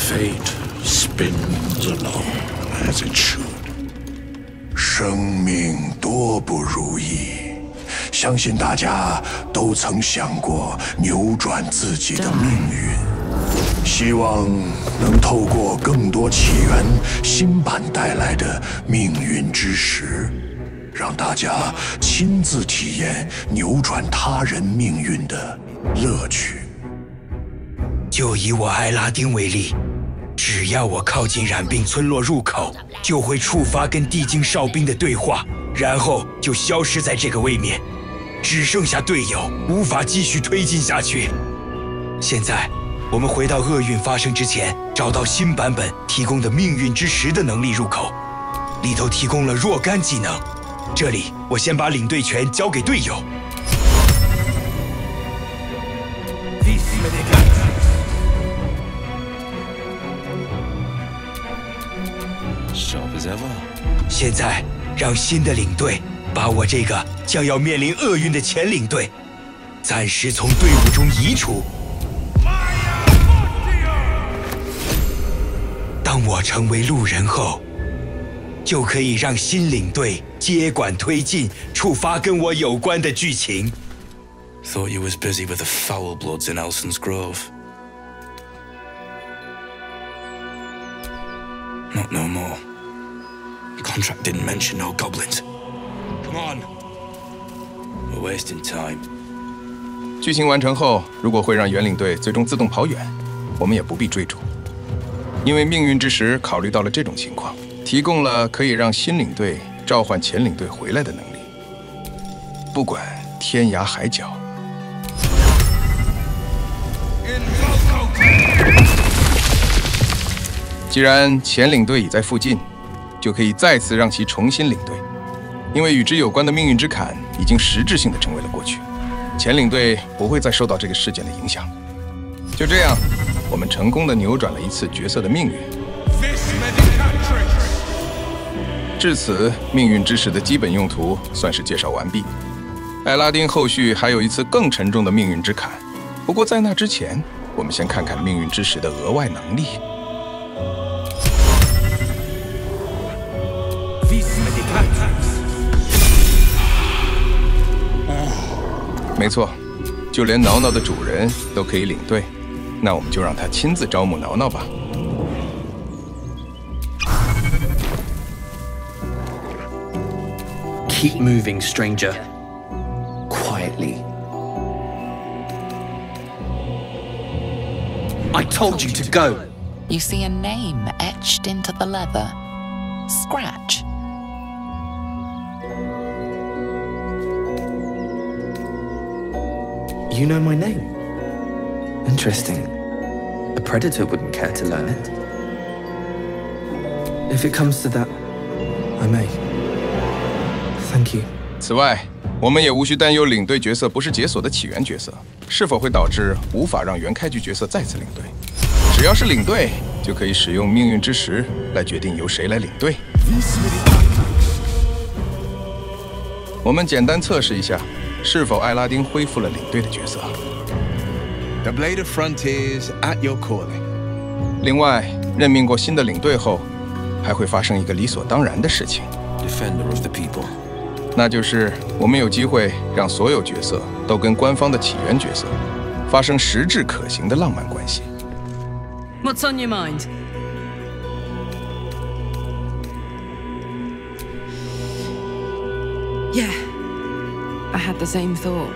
Fate spins along as it should. 生命多不如意，相信大家都曾想过扭转自己的命运，希望能透过更多起源新版带来的命运之石，让大家亲自体验扭轉他人命運的樂趣。就以我艾拉丁為例，只要我靠近染病村落入口，就會觸發跟地精哨兵的對話，然後就消失在這個位面，只剩下隊友，無法繼續推進下去。現在，我們回到厄運發生之前，找到新版本提供的命運之石的能力入口，裡頭提供了若干技能。這裡，我先把領隊權交給隊友。現在，讓新的領隊把我這個將要面臨厄運的前領隊，暫時從隊伍中移除。當我成為路人後，就可以讓新領隊接管推進，觸發跟我有關的劇情。Thought you was busy with the foul bloods in Elson's Grove. Not no more. The contract didn't mention no goblins. Come on. We're wasting time. 剧情完成後，如果會讓原領隊最終自動跑遠，我們也不必追逐，因為命運之石考慮到了這種情況，提供了可以讓新領隊召喚前領隊回來的能力，不管天涯海角。既然前領隊已在附近，就可以再次讓其重新領隊，因為與之有關的命運之坎已經實質性的成為了過去，前領隊不會再受到這個事件的影響。就這樣，我們成功的扭轉了一次角色的命運。至此，命運之石的基本用途算是介紹完畢。艾拉丁後續還有一次更沉重的命運之坎，不過在那之前，我們先看看命運之石的額外能力。沒錯，就連撓撓的主人都可以領隊，那我們就讓他親自招募撓撓吧。Keep moving, stranger. Quietly. I told you to go. You see a name etched into the leather. Scratch. You know my name? Interesting. A predator wouldn't care to learn it. If it comes to that, I may. Thank you. 此外，我們也無需擔憂領隊角色不是解鎖的起源角色，是否會導致無法讓原開局角色再次領隊。只要是領隊，就可以使用命運之石來決定由誰來領隊。我們簡單測試一下，是否艾拉丁恢復了領隊的角色。The Blade of Frontiers at your calling. 另外，任命過新的領隊後，還會發生一個理所當然的事情。Defender of the people. 那就是我們有機會讓所有角色都跟官方的起源角色發生實質可行的浪漫關係。What's on your mind? Yeah, I had the same thought.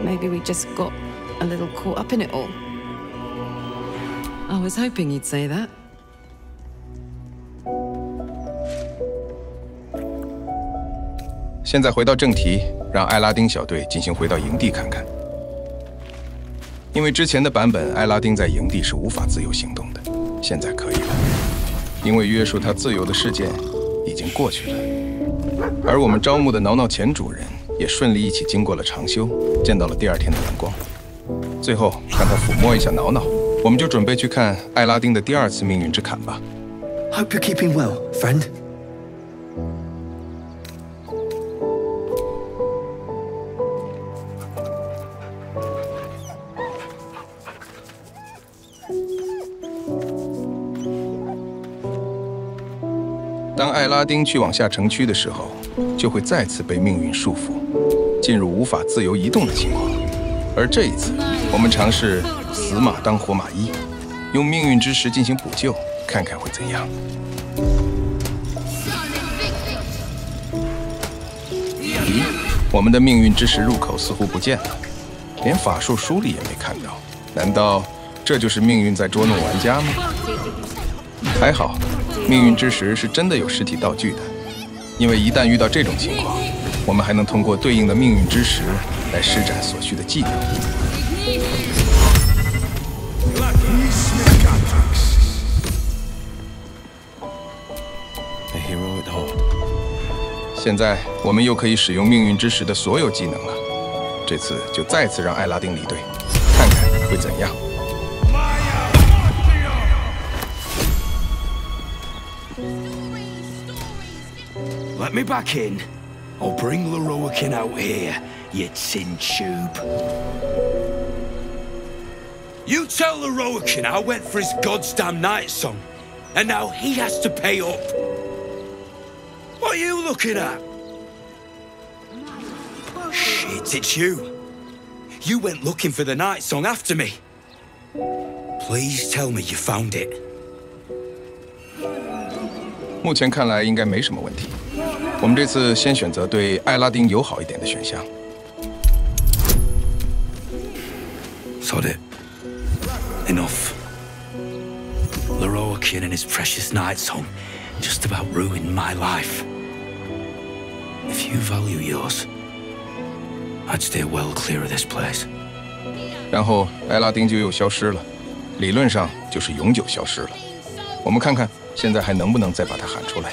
Maybe we just got a little caught up in it all. I was hoping you'd say that. 现在回到正题，让艾拉丁小队进行回到营地看看。因为之前的版本，艾拉丁在营地是无法自由行动的，现在可以了。因为约束他自由的事件已经过去了，而我们招募的挠挠前主人也順利一起經過了長休，見到了第二天的陽光。最後看他撫摸一下挠挠，我們就準備去看艾拉丁的第二次命運之坎吧。Hope you're keeping well, friend. 當艾拉丁去往下城區的時候，就會再次被命運束縛，進入無法自由移動的情況。而這一次，我們嘗試死馬當活馬醫，用命運之石進行補救，看看會怎樣。咦，我們的命運之石入口似乎不見了，連法術書裡也沒看到。難道這就是命運在捉弄玩家嗎？還好，命運之石是真的有實體道具的，因為一旦遇到這種情況，我們還能通過對應的命運之石來施展所需的技能。現在我們又可以使用命運之石的所有技能了，這次就再次讓艾拉丁離隊，看看會怎樣。Let me back in. I'll bring Lorroakin out here, you tin tube. You tell Lorroakin I went for his goddamn night song, and now he has to pay up. What are you looking at? Shit, it's you. You went looking for the night song after me. Please tell me you found it. 目前看來应該沒什麼問題。我們這次先選擇對艾拉丁友好一點的選項。Sod it. Enough. Lorroakin and his precious night song just about ruined my life. If you value yours, I'd steer well clear of this place. 然後艾拉丁就又消失了，理論上就是永久消失了。我們看看現在還能不能再把他喊出來。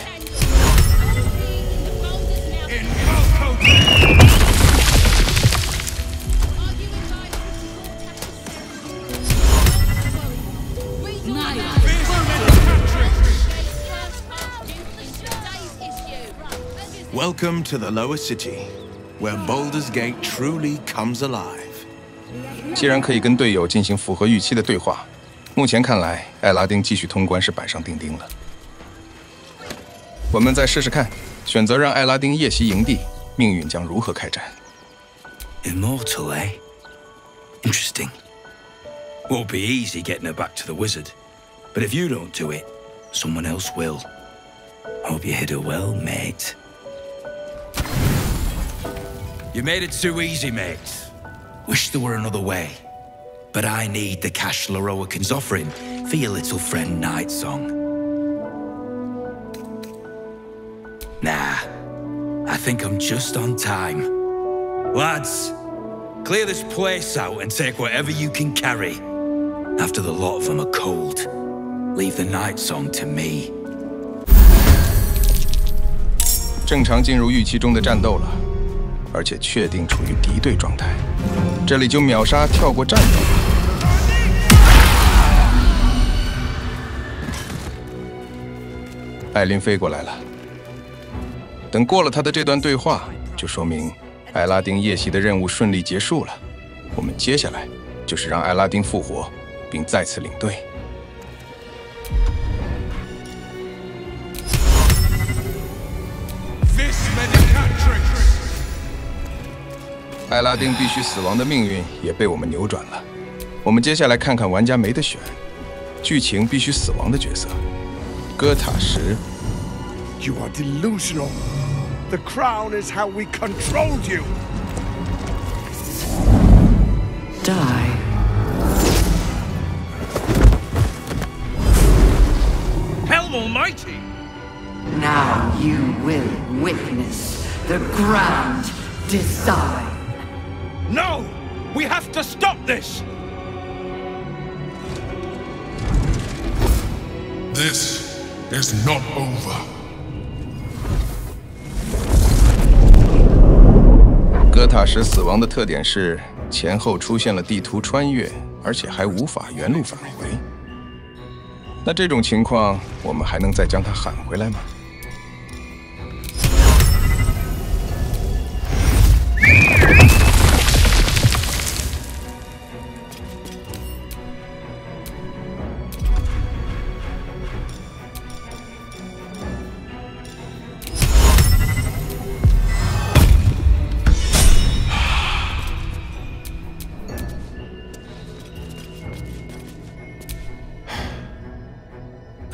Welcome to the lower city, where Baldur's Gate truly comes alive. 既然可以跟队友進行符合預期的對話，目前看來，艾拉丁繼續通關是板上釘釘了。我們再試試看，選擇讓艾拉丁夜襲營地，命運將如何開展 ？Immortal, eh? Interesting. Won't be easy getting her back to the wizard, but if you don't do it, someone else will. Hope you hit her well, mate. You made it too easy, mate. Wish there were another way. But I need the cash Lorroakin's offering for your little friend Night Song. Nah, I think I'm just on time. Lads, clear this place out and take whatever you can carry. After the lot of them are cold, leave the Night Song to me. 正常进入預期中的戰鬥了，而且確定處於敵對狀態。這裡就秒殺跳過戰鬥吧。艾琳飛過來了。等過了他的這段對話，就說明艾拉丁夜襲的任務順利結束了。我們接下來就是讓艾拉丁復活，並再次領隊。艾拉丁必須死亡的命運也被我們扭轉了。我們接下來看看玩家沒得選，劇情必須死亡的角色——哥塔什。You are delusional. The crown is how we controlled you. Die. Hell almighty! Now you will witness the grand design. No! We have to stop this! This is not over. 哥塔什死亡的特點是前後出現了地圖穿越，而且還無法原路返回。那這種情況，我們還能再將他喊回來嗎？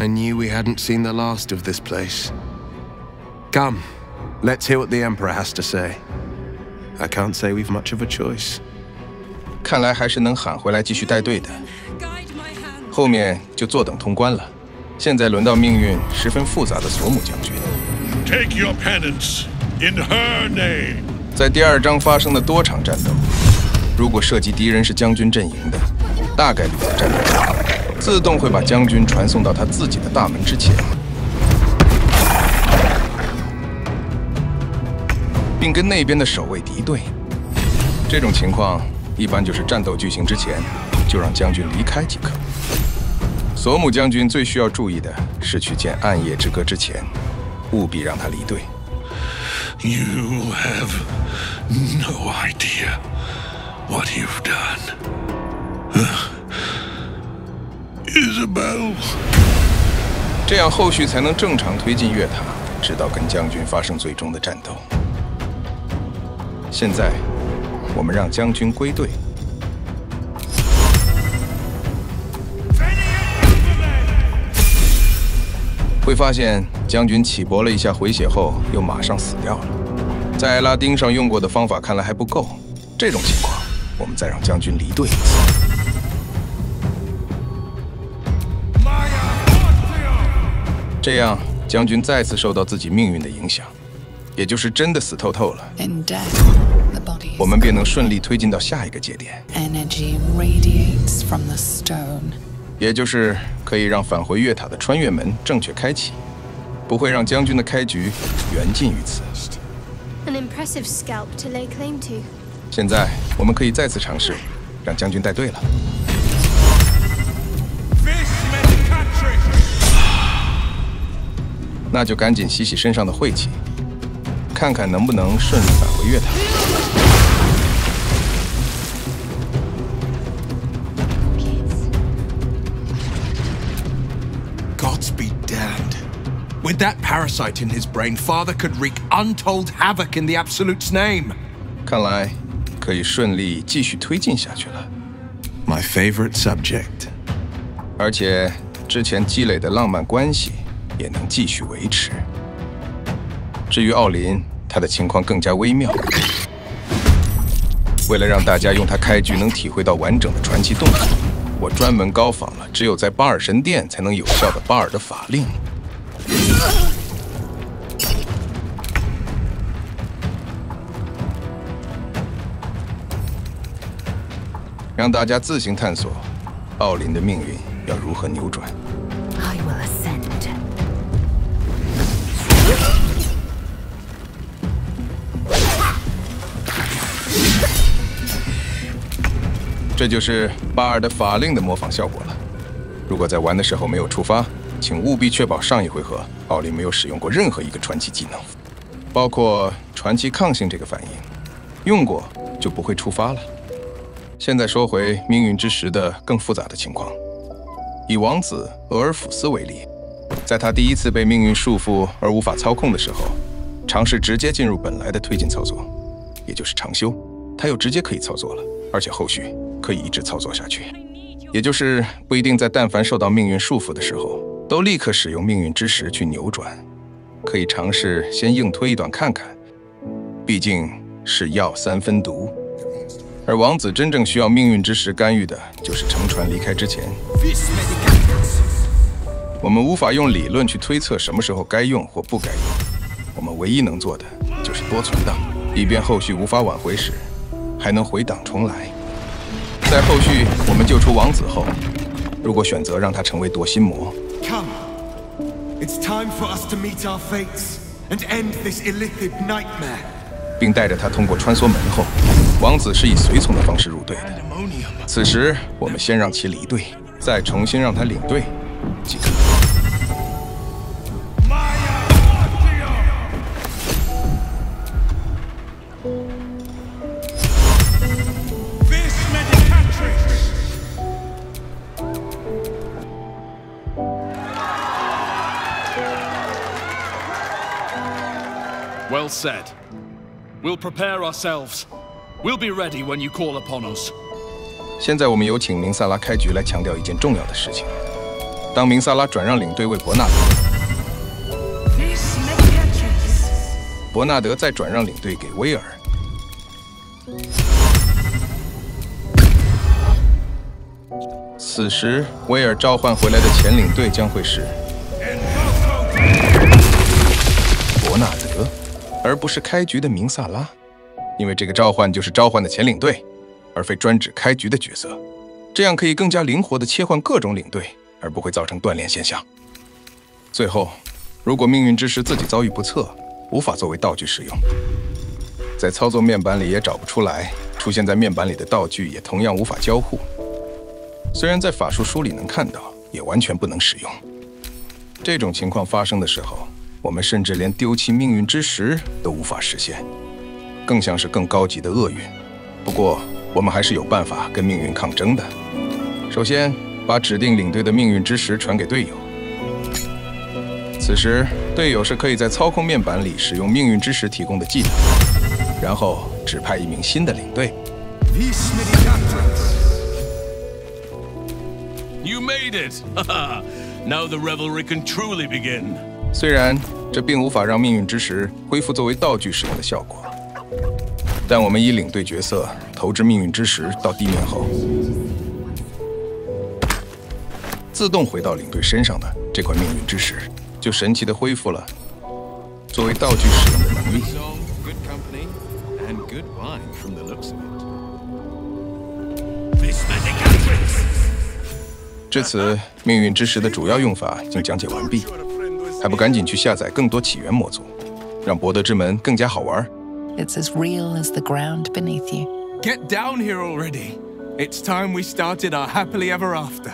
I knew we hadn't seen the last of this place. Come, let's hear what the Emperor has to say. I can't say we've much of a choice. 看来还是能喊回来继续带队的。后面就坐等通关了。现在轮到命运十分复杂的索姆将军。Take your penance in her name. 在第2章发生的多场战斗，如果涉及敌人是将軍陣營的，大概率的戰鬥自動會把將軍傳送到他自己的大門之前，並跟那邊的守衛敵對。這種情況一般就是戰鬥舉行之前就讓將軍離開即可。索姆將軍最需要注意的是去見暗夜之歌之前，務必讓他離隊。You have no idea what you've done. Isabel. 这样后續才能正常推進月塔，直到跟將軍發生最終的戰鬥。現在，我們讓將軍歸隊。會發現將軍起搏了一下回血後，又馬上死掉了。在艾拉丁上用過的方法看來還不夠，這種情況，我們再讓將軍離隊一次。這樣，將軍再次受到自己命運的影響，也就是真的死透透了。我們便能順利推進到下一個節點。也就是可以讓返回月塔的穿越門正確開啟，不會讓將軍的開局緣盡於此。An impressive scalp to lay claim to. 現在我們可以再次嘗試，讓將軍帶隊了。那就趕緊洗洗身上的晦氣，看看能不能順利返回月塔。Gods be damned. With that parasite in his brain, Father could wreak untold havoc in the Absolute's name. 看來可以順利繼續推進下去了。My favorite subject. 而且之前積累的浪漫關係也能繼續維持。至於奧林，他的情況更加微妙。為了讓大家用他開局能體會到完整的傳奇動作，我專門高仿了只有在巴爾神殿才能有效的巴爾的法令。讓大家自行探索奧林的命運要如何扭轉。I will ascend. 這就是巴爾的法令的模仿效果了。如果在玩的時候沒有觸發，請務必確保上一回合奧林沒有使用過任何一個傳奇技能，包括傳奇抗性這個反應，用過就不會觸發了。現在說回命運之石的更複雜的情況，以王子俄爾甫斯為例，在他第一次被命運束縛而無法操控的時候，嘗試直接進入本來的推進操作，也就是長修，他又直接可以操作了，而且後續可以一直操作下去，也就是不一定在但凡受到命運束縛的時候，都立刻使用命運之石去扭轉，可以嘗試先硬推一段看看，畢竟是藥三分毒。而王子真正需要命運之石干預的，就是乘船離開之前。我們無法用理論去推測什麼時候該用或不該用，我們唯一能做的就是多存檔，以便後續無法挽回時，還能回檔重來。在後續我們救出王子後，如果選擇讓他成為奪心魔， Come, it's time for us to meet our fates and end this illithid nightmare. 並帶着他通過穿梭門後，王子是以隨從的方式入隊的。此時我們先讓其離隊，再重新讓他領隊即可。Well said. We'll prepare ourselves. We'll be ready when you call upon us. 现在我们有請明萨拉開局來強調一件重要的事情。当明萨拉轉讓領隊為伯納德，伯納德再轉讓領隊給威爾。此時，威爾召喚回來的前領隊將會是伯納德，而不是開局的明薩拉，因為這個召喚就是召喚的前領隊，而非專指開局的角色。這樣可以更加靈活地切換各種領隊，而不會造成斷鏈現象。最後，如果命運之石自己遭遇不測，無法作為道具使用，在操作面板裡也找不出來，出現在面板裡的道具也同樣無法交互。雖然在法術書裡能看到，也完全不能使用。這種情況發生的時候，我們甚至連丟棄命運之石都無法實現，更像是更高級的厄運。不過，我們還是有辦法跟命運抗爭的。首先，把指定領隊的命運之石傳給隊友。此時，隊友是可以在操控面板裡使用命運之石提供的技能，然後指派一名新的領队。You made it! Now the revelry can truly begin. 雖然這並無法讓命運之石恢復作為道具使用的效果，但我們以領隊角色投擲命運之石到地面後，自動回到領隊身上的這塊命運之石，就神奇地恢復了作為道具使用的能力。至此，命運之石的主要用法已經講解完畢，還不趕緊去下載更多起源模組，讓博德之門更加好玩。It's as real as the ground beneath you. Get down here already. It's time we started our happily ever after.